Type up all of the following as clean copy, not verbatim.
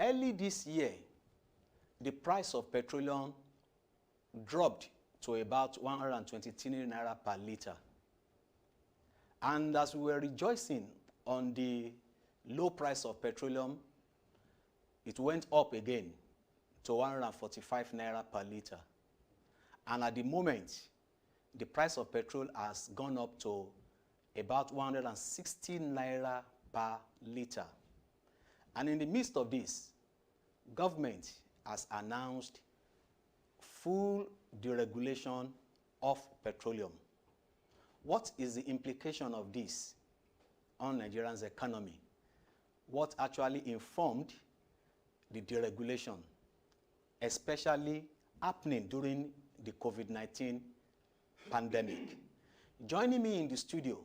Early this year, the price of petroleum dropped to about 123 naira per liter. And as we were rejoicing on the low price of petroleum, it went up again to 145 naira per liter. And at the moment, the price of petrol has gone up to about 160 naira per liter. And in the midst of this, government has announced full deregulation of petroleum. What is the implication of this on Nigeria's economy? What actually informed the deregulation, especially happening during the COVID-19 pandemic? Joining me in the studio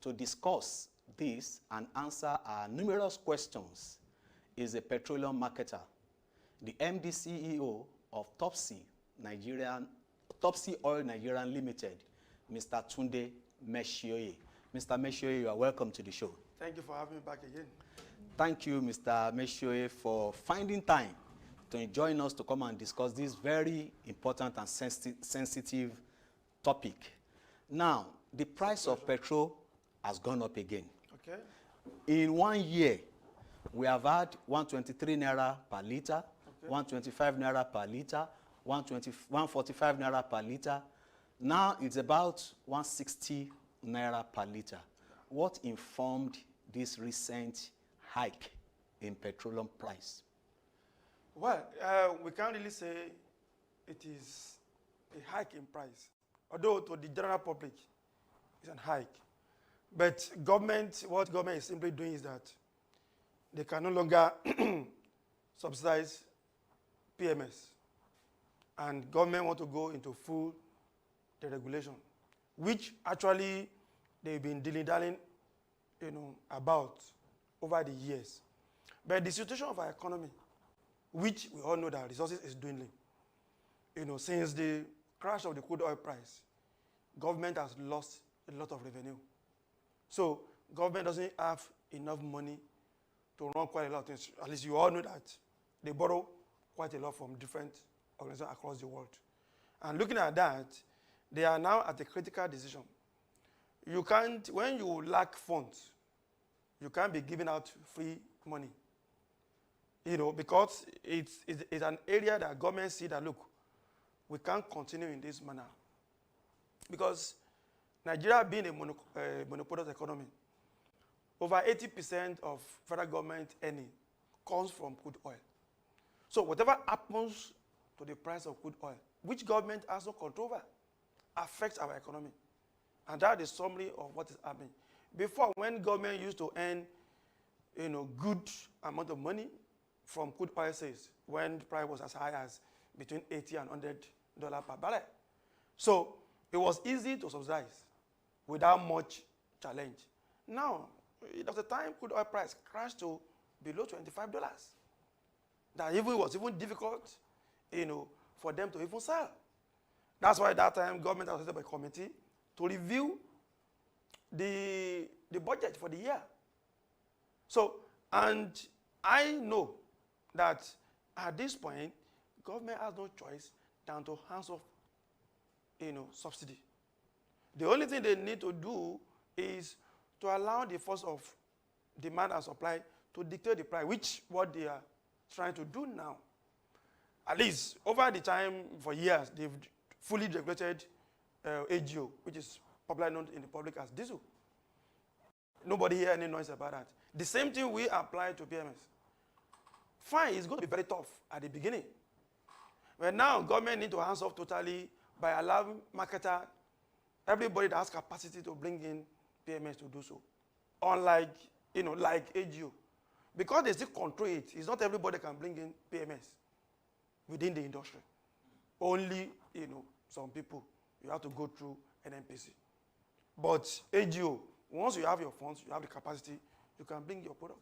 to discuss this and answer our numerous questions is a petroleum marketer, the MD CEO of Topsy Oil Nigerian Limited, Mr. Tunde Meshioye. Mr. Meshioye, you are welcome to the show. Thank you for having me back again. Thank you, Mr. Meshioye, for finding time to join us to come and discuss this very important and sensitive topic. Now, the price of petrol has gone up again. Okay. In 1 year, we have had 123 naira per liter, okay, 125 naira per liter, 145 naira per liter. Now it's about 160 naira per liter. What informed this recent hike in petroleum price? Well, we can't really say it is a hike in price, although to the general public, it's a hike. But what government is simply doing is that they can no longer subsidize PMS. And government want to go into full deregulation, which actually they've been dilly-dallying, about over the years. But the situation of our economy, which we all know that resources is dwindling, since the crash of the crude oil price, government has lost a lot of revenue. So government doesn't have enough money to run quite a lot of things. At least you all know that they borrow quite a lot from different organizations across the world. And looking at that, they are now at a critical decision. You can't, when you lack funds, you can't be giving out free money. Because it's an area that government see that, look, we can't continue in this manner. Because Nigeria being a monopolized economy, over 80% of federal government earning comes from crude oil. So whatever happens to the price of crude oil, which government has no control over, affects our economy. And that is summary of what is happening. Before, when government used to earn good amount of money from crude oil sales, when the price was as high as between $80 and $100 per barrel. So it was easy to subsidize without much challenge. Now, at the time crude oil price crashed to below $25, that it was even difficult, for them to even sell. That's why at that time government has set up a committee to review the budget for the year. So, and I know that at this point, government has no choice than to hands off, subsidy. The only thing they need to do is to allow the force of demand and supply to dictate the price, which what they are trying to do now. At least over the time for years, they've fully regulated AGO, which is popularly known in the public as diesel. Nobody hear any noise about that. The same thing we apply to PMS. Fine, it's going to be very tough at the beginning. But now government need to hands off totally by allowing marketer, everybody that has capacity to bring in PMS to do so. Unlike, like AGO. Because they still control it, it's not everybody can bring in PMS within the industry. Only, some people, you have to go through NNPC. But AGO, once you have your funds, you have the capacity, you can bring your product.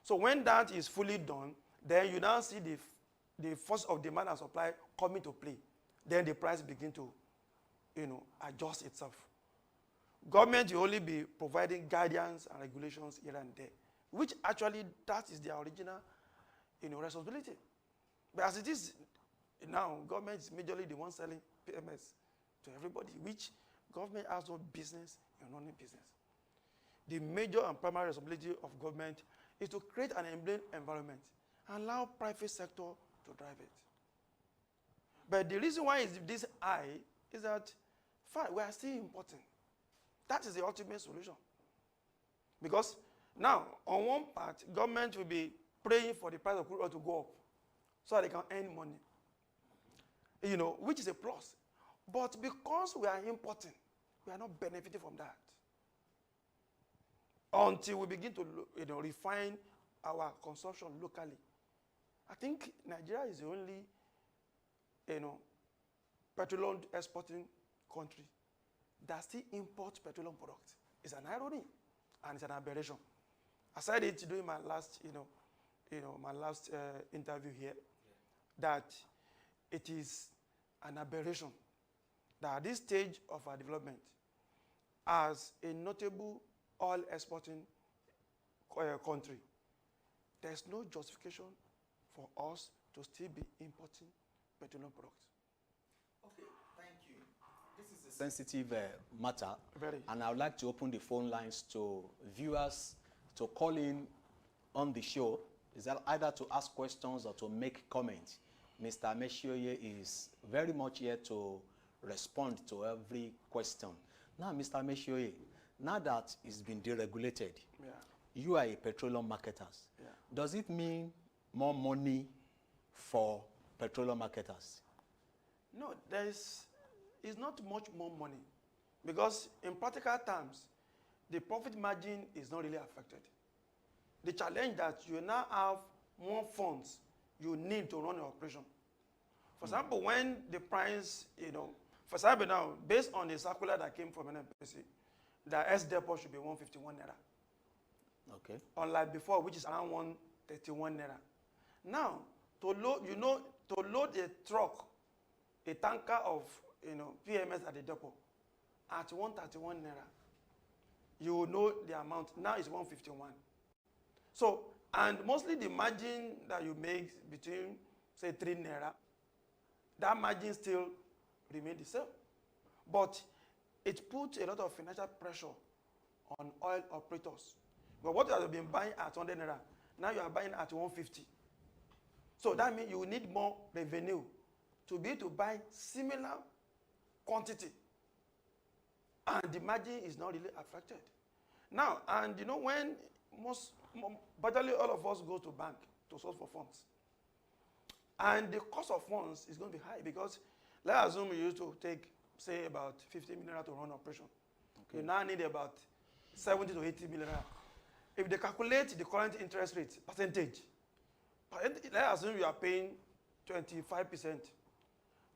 So when that is fully done, then you now see the force of demand and supply coming to play. Then the price begin to, adjust itself. Government will only be providing guidance and regulations here and there, which actually that is their original responsibility. But as it is now, government is majorly the one selling PMS to everybody, which government has no business in running business. The major and primary responsibility of government is to create an enabling environment and allow private sector to drive it. But the reason why it's this high is that, fine, we are still importing. That is the ultimate solution. Because now, on one part, government will be praying for the price of crude oil to go up so that they can earn money, which is a plus. But because we are importing, we are not benefiting from that until we begin to refine our consumption locally. I think Nigeria is the only petroleum exporting country that still imports petroleum products. It's an irony and it's an aberration. I said it during my last interview here, that it is an aberration that at this stage of our development, as a notable oil exporting country, there's no justification for us to still be importing petroleum products. Okay, thank you. This is a sensitive matter, Very. And I would like to open the phone lines to viewers to call in on the show. Is that either to ask questions or to make comments? Mr. Meshioye is very much here to respond to every question. Now, Mr. Meshioye, now that it's been deregulated, you are a petroleum marketer. Does it mean more money for petroleum marketers? No, it's not much more money, because in practical terms, the profit margin is not really affected. The challenge that you now have more funds you need to run your operation. For example, when the price, for example now, based on the circular that came from NNPC, the S depot should be 151 naira. Okay. Unlike before, which is around 131 naira. Now, to load a truck, a tanker of PMS at the depot at 131 naira, you will know the amount. Now it's 151. So, and mostly the margin that you make between, say, 3 naira, that margin still remains the same. But it puts a lot of financial pressure on oil operators. But what you have been buying at 100 naira, now you are buying at 150. So that means you need more revenue to be able to buy similar quantity. And the margin is not really affected. Now, and when virtually all of us go to bank to source for funds, and the cost of funds is going to be high, because let's assume you used to take, say, about 50 million to run operation. Okay. You now need about 70 to 80 million. If they calculate the current interest rate percentage, let's assume you are paying 25%.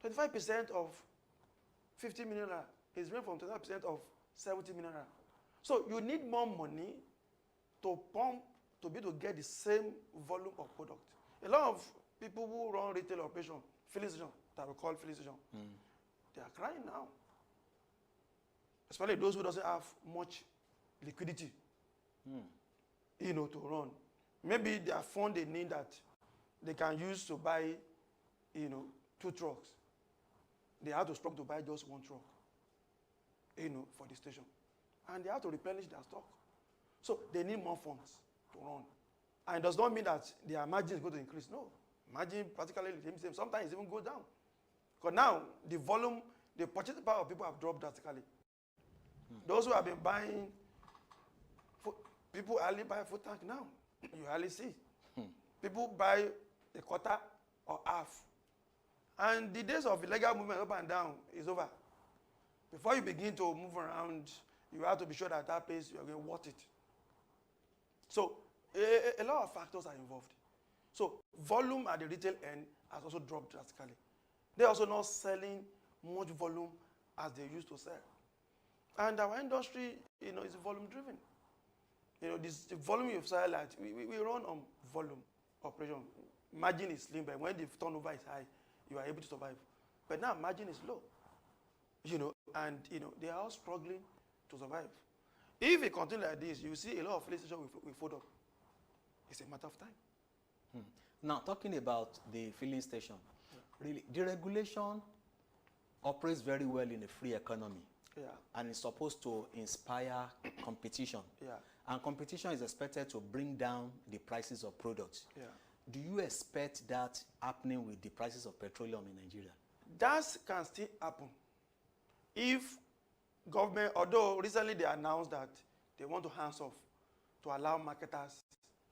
25% of 50 million is made from 25% of 70 million. So you need more money to pump to be able to get the same volume of product. A lot of people who run retail operation, filling station, that we call filling station, they are crying now. Especially those who doesn't have much liquidity, to run. Maybe their fund they need that they can use to buy, 2 trucks. They have to struggle to buy just 1 truck, for the station. And they have to replenish their stock. So they need more funds to run. And it does not mean that their margin is going to increase. No. Margin practically the same. Sometimes it even goes down. Because now the volume, the purchasing power of people have dropped drastically. Those who have been buying, people hardly buy a full tank now. You hardly see. People buy a quarter or half. And the days of illegal movement up and down is over. Before you begin to move around, you have to be sure that that place you are going to worth it. So a lot of factors are involved. So volume at the retail end has also dropped drastically. They're also not selling much volume as they used to sell. And our industry, is volume driven. The volume you sell at, we run on volume operation. Margin is slim, but when the turnover is high, you are able to survive. But now margin is low. And they are all struggling to survive. If it continues like this, you see a lot of filling stations will fold up. It's a matter of time. Now, talking about the filling station, really, deregulation operates very well in a free economy. Yeah. And it's supposed to inspire competition. Yeah. And competition is expected to bring down the prices of products. Yeah. Do you expect that happening with the prices of petroleum in Nigeria? That can still happen if government, although recently they announced that they want to hands off to allow marketers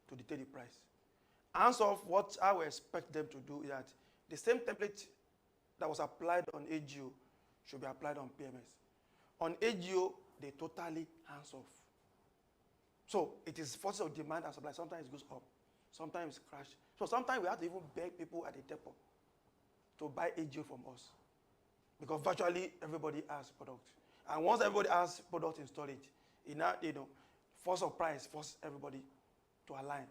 to dictate the price. Hands off, what I would expect them to do is that the same template that was applied on AGO should be applied on PMS. On AGO, they totally hands off. So it is forces of demand and supply. Sometimes it goes up, sometimes it crashes. So sometimes we have to even beg people at the depot to buy AGO from us, because virtually everybody has product. And once everybody has product in storage, force of price force everybody to align.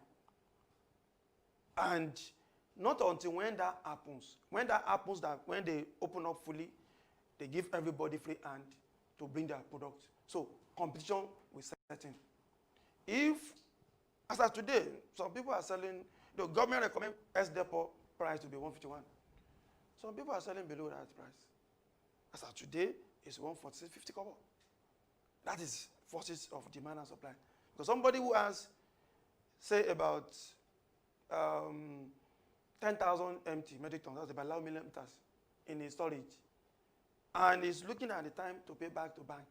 And not until when that happens, that when they open up fully, they give everybody free hand to bring their product. So competition will set in. If, as of today, some people are selling, the government recommend S depot price to be 151. Some people are selling below that price. As of today, it's 146.50 kobo. That is forces of demand and supply. Because somebody who has, say, about 10,000 empty metric tons, that's about 11 million meters in his storage, and is looking at the time to pay back to bank.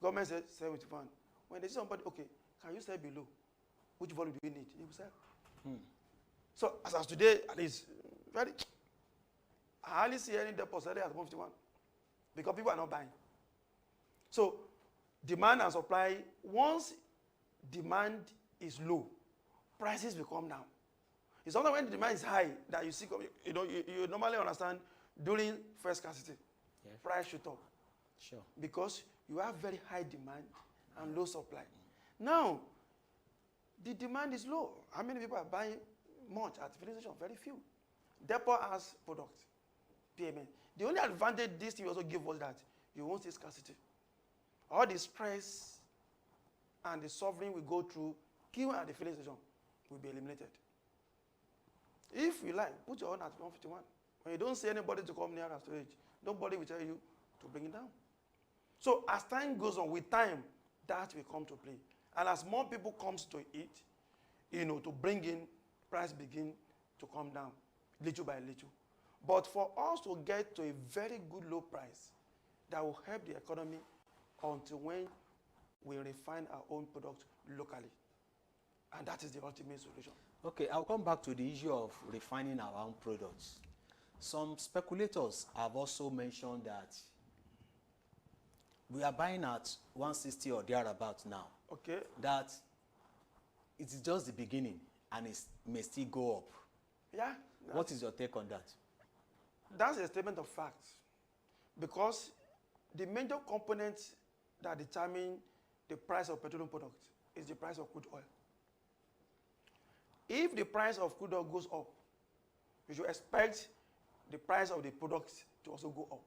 Government says 71. When they see somebody, okay, can you sell below? Which volume do you need? He will sell. So as of today, at least, I hardly see any depot selling at 151 because people are not buying. So demand and supply, once demand is low, prices will come down. It's only when the demand is high that you see, you normally understand during first scarcity, price shoot up. Sure. Because you have very high demand and low supply. Now, the demand is low. How many people are buying much at filling station? Very few. Depot has product, PMS. The only advantage this thing also gives us that you won't see scarcity. All the stress and the suffering we go through queuing at the filling station will be eliminated. If you like, put your own at 151. When you don't see anybody to come near our storage, nobody will tell you to bring it down. So as time goes on, with time, that will come to play. And as more people comes to it, to bring in, price begin to come down, little by little. But for us to get to a very good low price that will help the economy until when we refine our own product locally. And that is the ultimate solution. Okay, I'll come back to the issue of refining our own products. Some speculators have also mentioned that we are buying at 160 or thereabouts now. Okay. That it is just the beginning and it may still go up. Yeah. What is your take on that? That's a statement of fact. Because the major components that determine the price of petroleum products is the price of crude oil. If the price of crude oil goes up, you should expect the price of the products to also go up.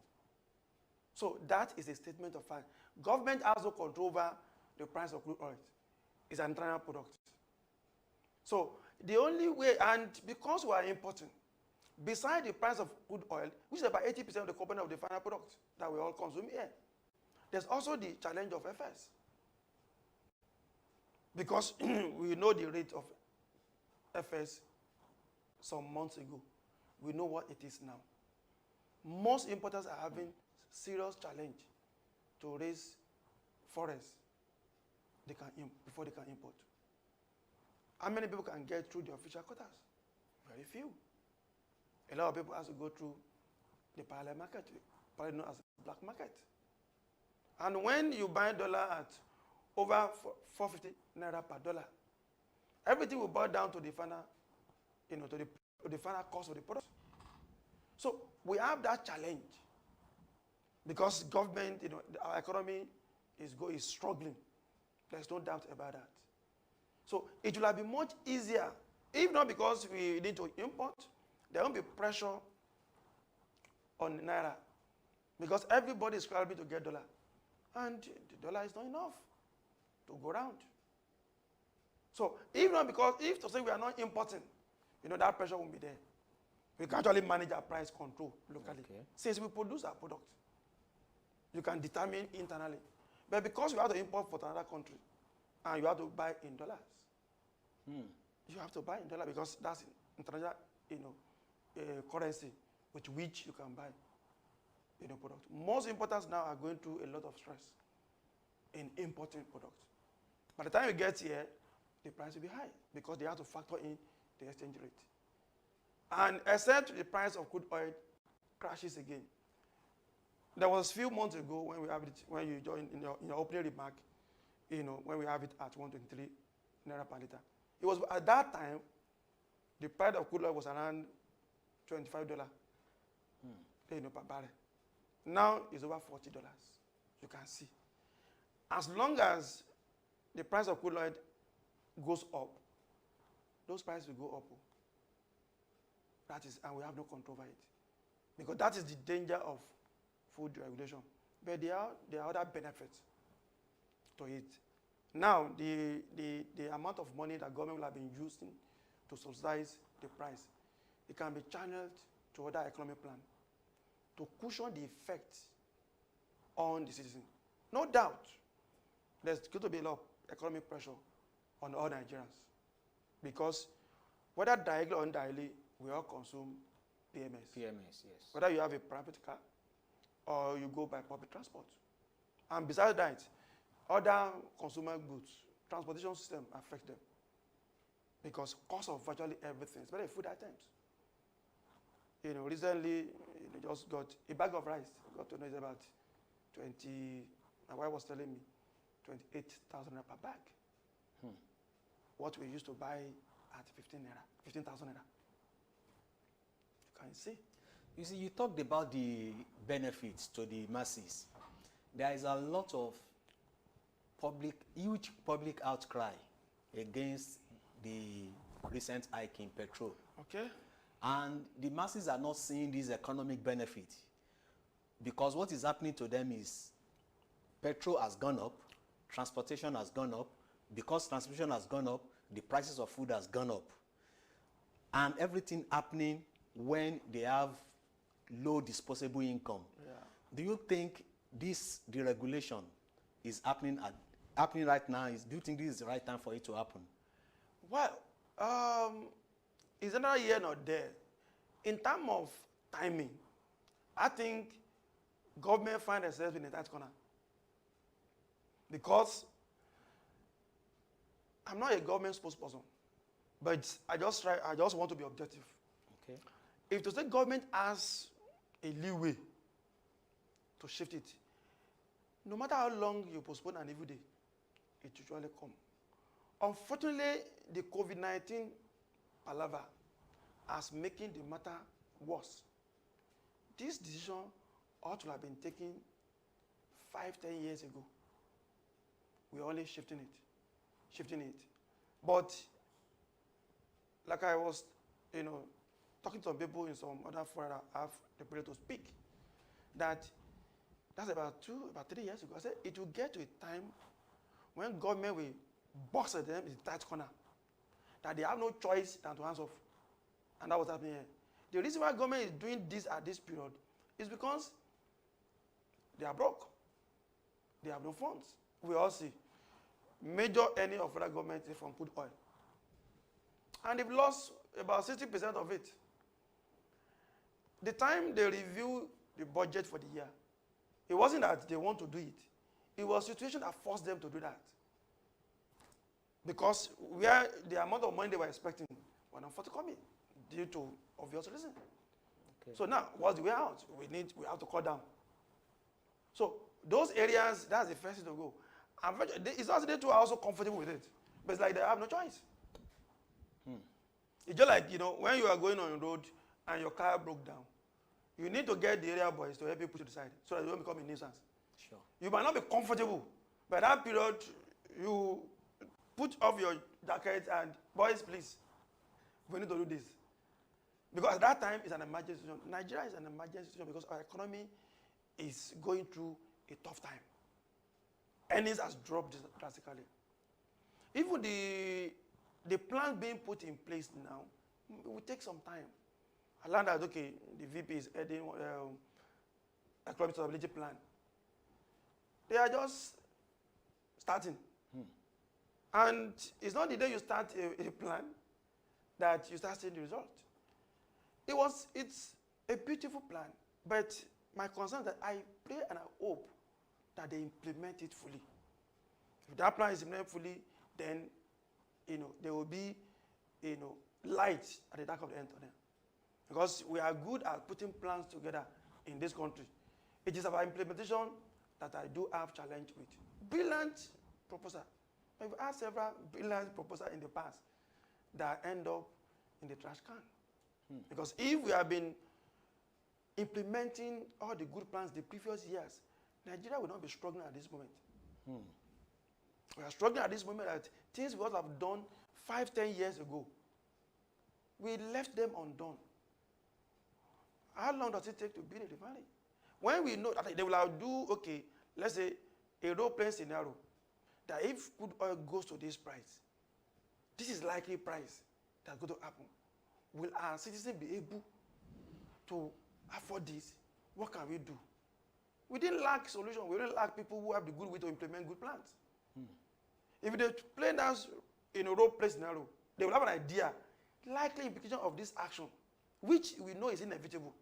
So that is a statement of fact. Government has no control over the price of crude oil. It's an internal product. So the only way, and because we are importing, beside the price of crude oil, which is about 80% of the component of the final product that we all consume here, there's also the challenge of FS. Because we know the rate of FS some months ago. We know what it is now. Most importers are having serious challenge to raise forests before they can import. How many people can get through the official quotas? Very few. A lot of people have to go through the parallel market, probably known as black market. And when you buy dollar at over 450 naira per dollar, everything will boil down to the final, to the final cost of the product. So we have that challenge because government, our economy is struggling. There's no doubt about that. So it will have been much easier, if not because we need to import, there won't be pressure on naira because everybody is scrambling to get dollar, and the dollar is not enough to go around. So if not because, if to say we are not importing, that pressure won't be there. We can actually manage our price control locally. Okay. Since we produce our product, you can determine internally. But because you have to import from another country, and you have to buy in dollars, you have to buy in dollars because that's international, currency with which you can buy, product. Most importers now are going through a lot of stress in importing products. By the time you get here, the price will be high because they have to factor in the exchange rate. And except the price of crude oil crashes again. There was a few months ago when we have it, when you joined in your opening remark, when we have it at 123 naira per liter. It was at that time, the price of crude oil was around $25 per barrel. Now it's over $40. You can see. As long as the price of crude oil goes up, those prices will go up. That is, and we have no control over it. Because that is the danger of food regulation. But there are other benefits to it. Now, the amount of money that government will have been using to subsidize the price, it can be channeled to other economic plan to cushion the effect on the citizen. No doubt, there's going to be a lot of economic pressure on all Nigerians because whether directly or indirectly, we all consume PMS. PMS, yes. Whether you have a private car or you go by public transport. And besides that, other consumer goods, transportation system affect them because cost of virtually everything, especially food items. Recently, just got a bag of rice. Got to know it's about 20. My wife was telling me 28,000 naira per bag. What we used to buy at 15,000 naira. You can see. You see, you talked about the benefits to the masses. There is a lot of huge public outcry against the recent hike in petrol. Okay. And the masses are not seeing this economic benefit because what is happening to them is petrol has gone up, transportation has gone up. Because transportation has gone up, the prices of food has gone up. And everything happening when they have low disposable income. Yeah. Do you think this deregulation is happening right now? Do you think this is the right time for it to happen? Well, is another year not there? In terms of timing, I think government find themselves in a tight corner. Because I'm not a government spokesperson, but I just want to be objective. Okay. If the state government has a leeway to shift it, no matter how long you postpone an evil day, it usually comes. Unfortunately, the COVID-19 palaver has making the matter worse. This decision ought to have been taken 5-10 years ago. We're only shifting it. But like I was, talking to some people in some other forum that have the ability to speak, that's about 3 years ago. I said it will get to a time when government will box at them in a tight corner, that they have no choice than to hands off. And that was happening here. The reason why government is doing this at this period is because they are broke. They have no funds. We all see. Major earning of federal government is from crude oil. And they've lost about 60% of it. The time they review the budget for the year, it wasn't that they want to do it. It was a situation that forced them to do that. Because where the amount of money they were expecting were not forthcoming due to obvious reasons. Okay. So now, what's the way out? We have to cut down. So those areas, that's the first thing to go. And it's not that they too are also comfortable with it. But it's like they have no choice. It's just like, when you are going on the road and your car broke down, you need to get the area boys to help you push to the side so that you don't become a nuisance. Sure. You might not be comfortable. By that period, you put off your jacket and, boys, please, we need to do this. Because at that time, it's an emergency situation. Nigeria is an emergency situation because our economy is going through a tough time. Earnings has dropped drastically. Even the plans being put in place now It will take some time. I learned that, okay, the VP is heading economic stability plan. They are just starting. And it's not the day you start a plan that you start seeing the result. It's a beautiful plan, but my concern is that I pray and I hope that they implement it fully. If that plan is implemented fully, then there will be light at the back of the end of them. Because we are good at putting plans together in this country. It is about implementation that I do have challenge with. Brilliant proposal. I've had several brilliant proposals in the past that end up in the trash can. Because if we have been implementing all the good plans the previous years, Nigeria will not be struggling at this moment. We are struggling at this moment that things we ought to have done 5-10 years ago, we left them undone. How long does it take to build a refinery? When we know that they will do, okay, let's say a role-playing scenario, that if crude oil goes to this price, this is likely price that's going to happen. Will our citizens be able to afford this? What can we do? We didn't lack solutions. We didn't lack people who have the goodwill to implement good plans. If they play that in a role-play scenario, they will have an idea, likely implication of this action, which we know is inevitable.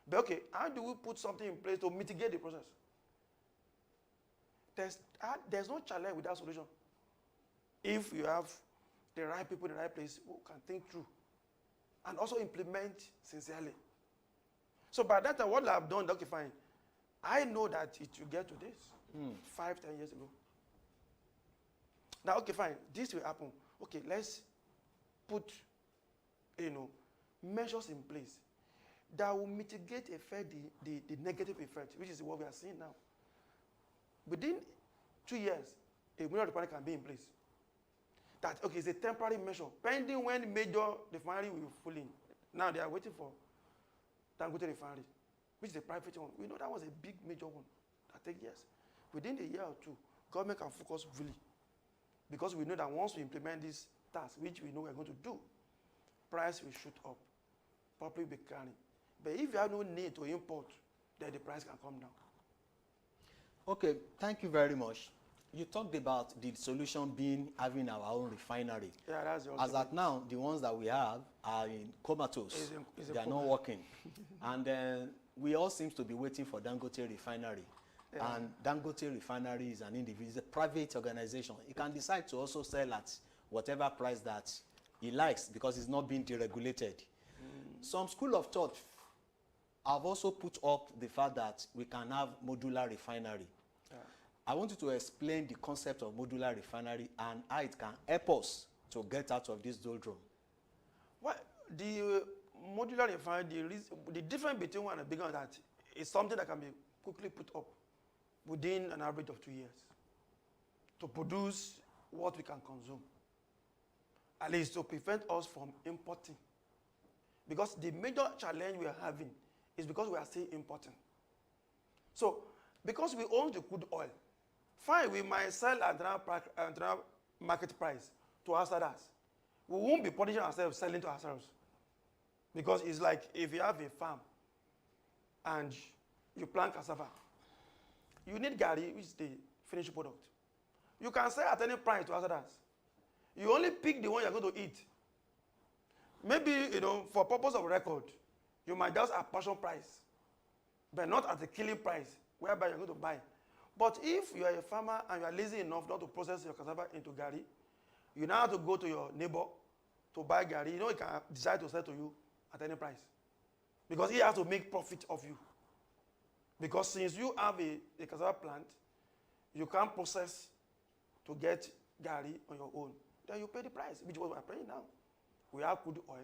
But okay, how do we put something in place to mitigate the process? There's no challenge with that solution. If you have the right people in the right place who can think through and also implement sincerely. So by that time, what I've done, okay, fine. I know that it will get to this 5-10 years ago. Now, okay, fine. This will happen. Okay, let's put, measures in place that will mitigate the negative effect, which is what we are seeing now. Within 2 years, a major refinery can be in place. That, okay, it's a temporary measure, pending when major refinery will be full in. Now they are waiting for Dangote refinery, which is a private one. We know that was a big major one that takes years. Within a year or two, government can focus fully. Because we know that once we implement this task, which we know we're going to do, price will shoot up, probably be carrying. But if you have no need to import, then the price can come down. Okay, thank you very much. You talked about the solution being having our own refinery. Yeah, that's the As at now, the ones that we have are in comatose. They are not working. And we all seem to be waiting for Dangote refinery. Yeah. And Dangote refinery is an individual, it's a private organization. It can decide to also sell at whatever price that he likes because it's not being deregulated. Some school of thought have also put up the fact that we can have modular refinery. Yeah. I want you to explain the concept of modular refinery and how it can help us to get out of this doldrum. Well, the modular refinery, the difference between one and the bigger one that is something that can be quickly put up within an average of 2 years to produce what we can consume. At least to prevent us from importing. Because the major challenge we are having is because we are still importing. So, because we own the crude oil, fine, we might sell at market price to outsiders. We won't be punishing ourselves selling to ourselves. Because it's like if you have a farm and you plant cassava, you need gari, which is the finished product. You can sell at any price to outsiders. You only pick the one you're going to eat. Maybe, for purpose of record, you might just apportion price, but not at the killing price, whereby you're going to buy. But if you are a farmer and you are lazy enough not to process your cassava into gari, you now have to go to your neighbor to buy gari. He can decide to sell to you at any price. Because he has to make profit of you. Because since you have a cassava plant, you can't process to get gari on your own. Then you pay the price, which is what we are paying now. We have crude oil,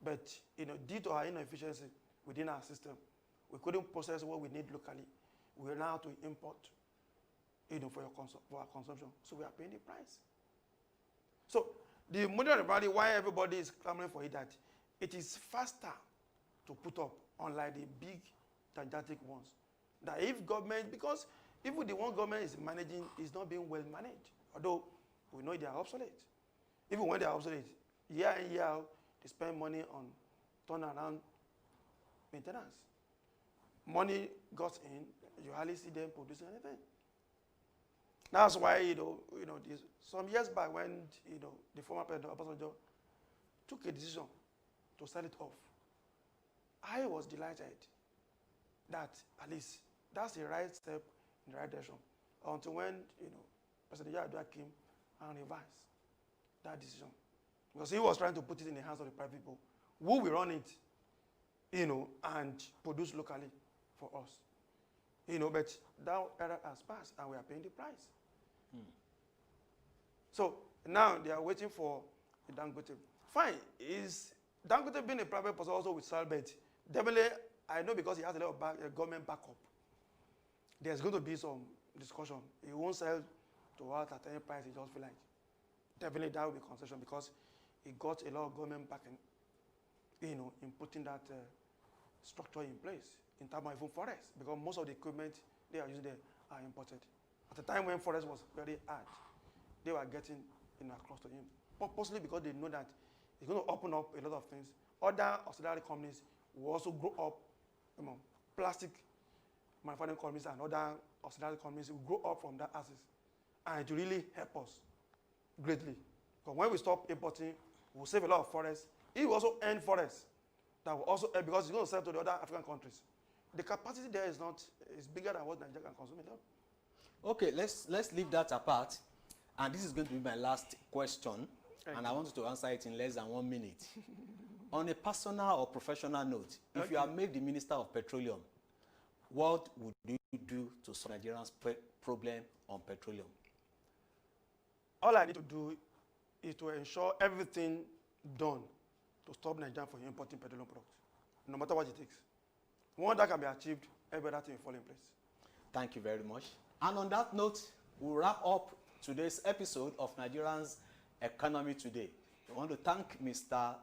but due to our inefficiency within our system, we couldn't process what we need locally. We are now have to import, for our consumption. So we are paying the price. So the modular refinery, why everybody is clamoring for it, that it is faster to put up, unlike the big gigantic ones. That if government, because even the one government is managing is not being well managed, although we know they are obsolete. Even when they are obsolete, year in, year out, they spend money on turnaround maintenance. Money goes in, you hardly see them producing anything. That's why, some years back when, the former president, Obasanjo, took a decision to sell it off, I was delighted that at least that's the right step in the right direction. Until when, President Yar'Adua came and revised that decision. Because he was trying to put it in the hands of the private people who will run it, and produce locally for us. But that era has passed and we are paying the price. So now they are waiting for the Dangote. Fine, is Dangote being a private person also with Salbet? Definitely, I know because he has a lot of government backup. There's going to be some discussion. He won't sell to us at any price he just feel like. Definitely that will be concession because he got a lot of government backing, in putting that structure in place in terms of even forest, because most of the equipment they are using there are imported. At the time when forest was very hard, they were getting across to him, purposely because they know that it's going to open up a lot of things. Other auxiliary companies will also grow up, plastic manufacturing companies and other auxiliary companies will grow up from that access, and it will really help us greatly. Because when we stop importing, we'll save a lot of forests. It will also end forests that will also help because it's going to sell to the other African countries. The capacity there is bigger than what Nigeria can consume. Okay, let's leave that apart. And this is going to be my last question. And I want you to answer it in less than 1 minute. On a personal or professional note, if you are made the Minister of Petroleum, what would you do to solve Nigerians' problem on petroleum? All I need to do is to ensure everything done to stop Nigeria from importing petroleum products, no matter what it takes. Once that can be achieved, every other thing will fall in place. Thank you very much. And on that note, we'll wrap up today's episode of Nigerians Economy Today. I want to thank Mr.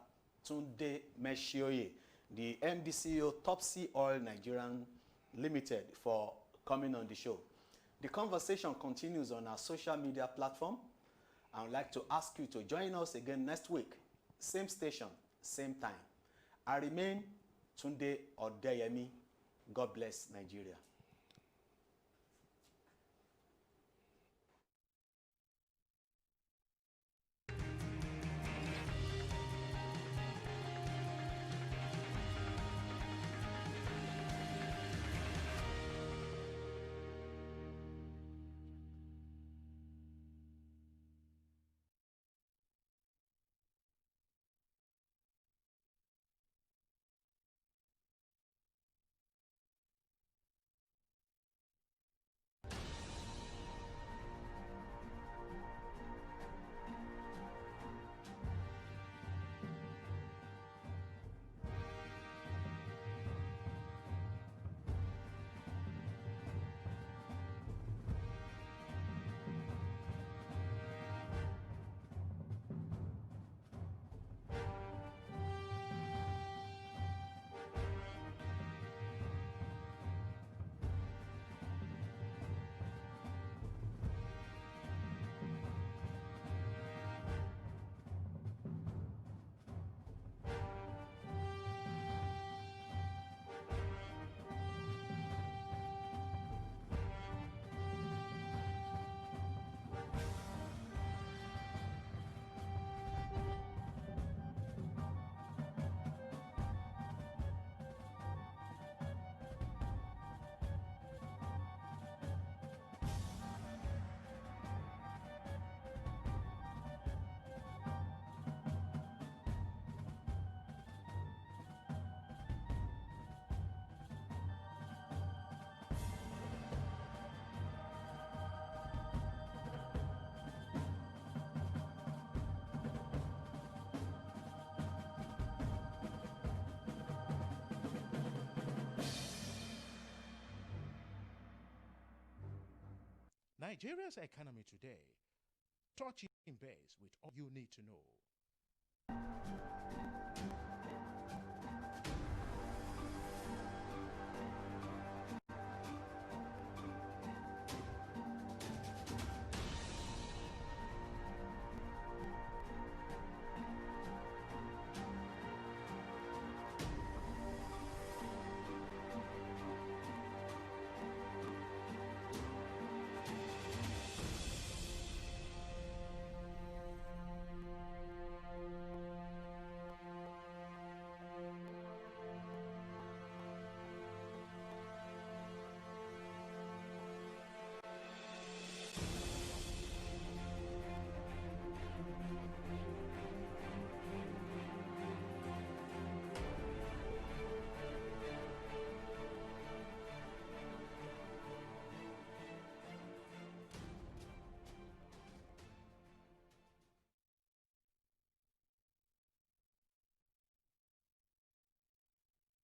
Tunde Meshioye, the MD CEO, Topsy Oil Nigerian Limited, for coming on the show. The conversation continues on our social media platform. I would like to ask you to join us again next week, same station, same time. I remain Tunde Odeyemi. God bless Nigeria. Nigeria's economy today, touching base with all you need to know.